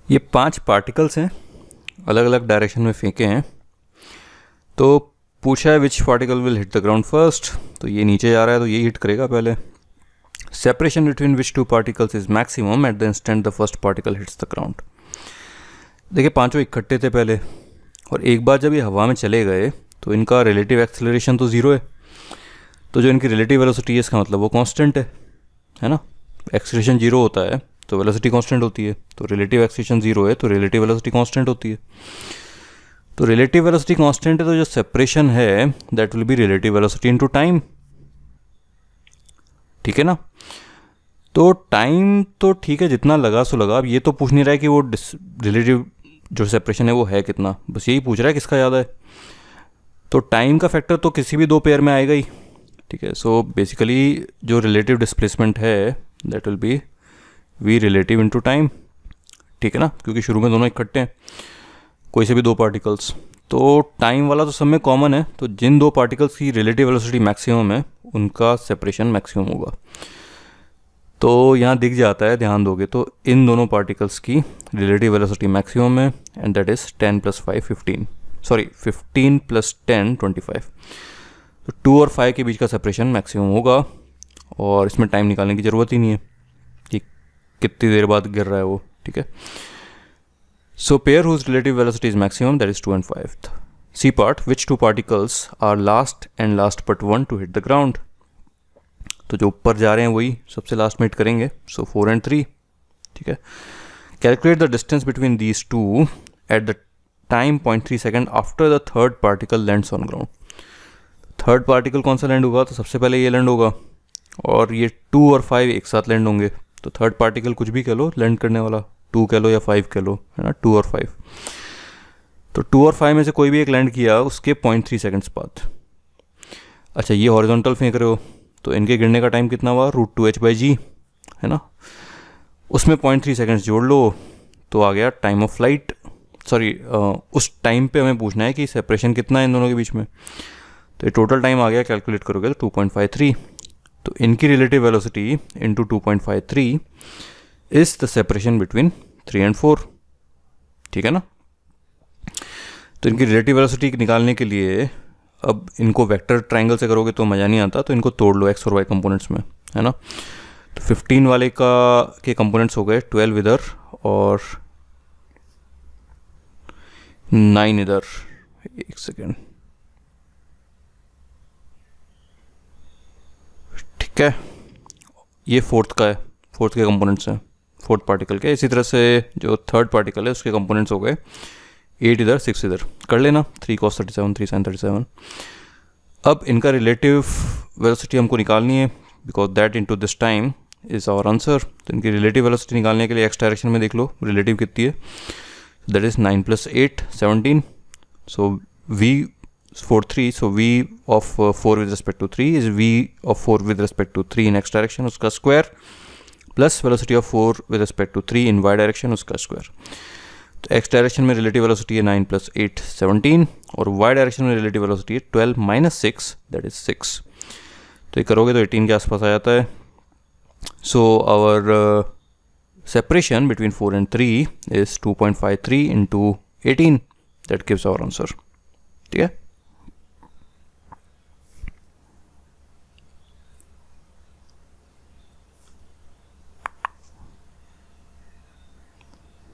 ये 5 पार्टिकल्स हैं, अलग अलग डायरेक्शन में फेंके हैं। तो पूछा है which particle will hit the ground first, तो ये नीचे जा रहा है तो ये हिट करेगा पहले। Separation between which 2 particles is maximum at the instant the first particle hits the ground. देखिए पांचों इकट्ठे थे पहले, और एक बार जब ये हवा में चले गए तो इनका रिलेटिव एक्सेलरेशन तो ज़ीरो है, तो जो इनकी रिलेटिव वेलोसिटी है इसका मतलब वो कांस्टेंट है ना। एक्सेलरेशन जीरो होता है तो वेलोसिटी कांस्टेंट होती है, तो रिलेटिव एक्सेलरेशन जीरो है तो रिलेटिव वेलोसिटी कांस्टेंट होती है। तो रिलेटिव वेलोसिटी कांस्टेंट है तो जो सेपरेशन है that will be relative velocity into time, ठीक है ना। तो टाइम तो ठीक है, जितना लगा सो लगा। अब ये तो पूछ नहीं रहा है कि वो रिलेटिव जो सेपरेशन है वो है कितना, बस यही पूछ रहा है किसका ज़्यादा है। तो टाइम का फैक्टर तो किसी भी दो पेयर में आएगा ही, ठीक है। सो बेसिकली जो रिलेटिव डिस्प्लेसमेंट है that will be v relative into time, ठीक है ना, क्योंकि शुरू में दोनों इकट्ठे हैं, कोई से भी 2 पार्टिकल्स। तो टाइम वाला तो सब में कॉमन है, तो जिन 2 पार्टिकल्स की रिलेटिव वेलोसिटी मैक्सिमम है उनका सेपरेशन मैक्सिमम होगा। तो यहाँ दिख जाता है, ध्यान दोगे तो इन दोनों पार्टिकल्स की रिलेटिव वेलोसिटी मैक्सिमम है एंड दैट इज़ 10 + 5 15, सॉरी 15 + 10 25। तो 2 और 5 के बीच का सेपरेशन मैक्सिमम होगा, और इसमें टाइम निकालने की ज़रूरत ही नहीं है कि कितनी देर बाद गिर रहा है वो, ठीक है। So pair whose relative velocity is maximum that is 2 and 5। C part, which 2 particles are last and last but 1 to hit the ground. तो जो ऊपर जा रहे हैं वही सबसे लास्ट में हिट करेंगे, सो 4 and 3, ठीक है। Calculate the distance between these 2 at the time 0.3 second after the third particle lands on ground. Third particle कौन सा लैंड होगा, तो सबसे पहले ये लैंड होगा, और ये 2 और 5 एक साथ लैंड होंगे। तो थर्ड पार्टिकल कुछ भी कह लो लैंड करने वाला, 2 कह लो या 5 कह लो, है ना, 2 और 5। तो 2 और 5 में से कोई भी एक लैंड किया उसके 0.3 सेकेंड्स बाद। अच्छा, ये हॉरिजॉन्टल फेंक रहे हो तो इनके गिरने का टाइम कितना हुआ, √2h/g, है ना। उसमें 0.3 सेकेंड्स जोड़ लो तो आ गया टाइम ऑफ फ्लाइट। सॉरी, उस टाइम पे हमें पूछना है कि सेपरेशन कितना है इन दोनों के बीच में। तो ये टोटल टाइम आ गया, कैलकुलेट करोगे तो 2.53। तो इनकी relative velocity into 2.53 is the separation between 3 and 4, ठीक है ना। तो इनकी रिलेटिव वेलोसिटी निकालने के लिए अब इनको वेक्टर ट्रायंगल से करोगे तो मज़ा नहीं आता, तो इनको तोड़ लो x और y कंपोनेंट्स में, है ना। तो 15 वाले के कंपोनेंट्स हो गए 12 इधर और 9 इधर। एक सेकेंड, ठीक है। ये फोर्थ का है, फोर्थ के कंपोनेंट्स हैं, फोर्थ पार्टिकल के। इसी तरह से जो थर्ड पार्टिकल है उसके कंपोनेंट्स हो गए 8 इधर 6 इधर, कर लेना। 3 cos 37 3 sin 37। अब इनका रिलेटिव वेलोसिटी हमको निकालनी है, because that into this time is our answer. तो इनकी रिलेटिव वेलोसिटी निकालने के लिए एक्स डायरेक्शन में देख लो रिलेटिव कितनी है, that is 9 + 8 17। So v for 3, so v of 4 with respect to 3 is v of 4 with respect to 3 in x direction उसका square, plus velocity of 4 with respect to 3 in y direction उसका square. तो x direction में relative velocity है 9 + 8 17, और y direction में relative velocity है 12 - 6 that is 6। तो ये करोगे तो 18 के आसपास आ जाता है। So our separation between 4 and 3 is 2.53 × 18, that gives our answer, ठीक है।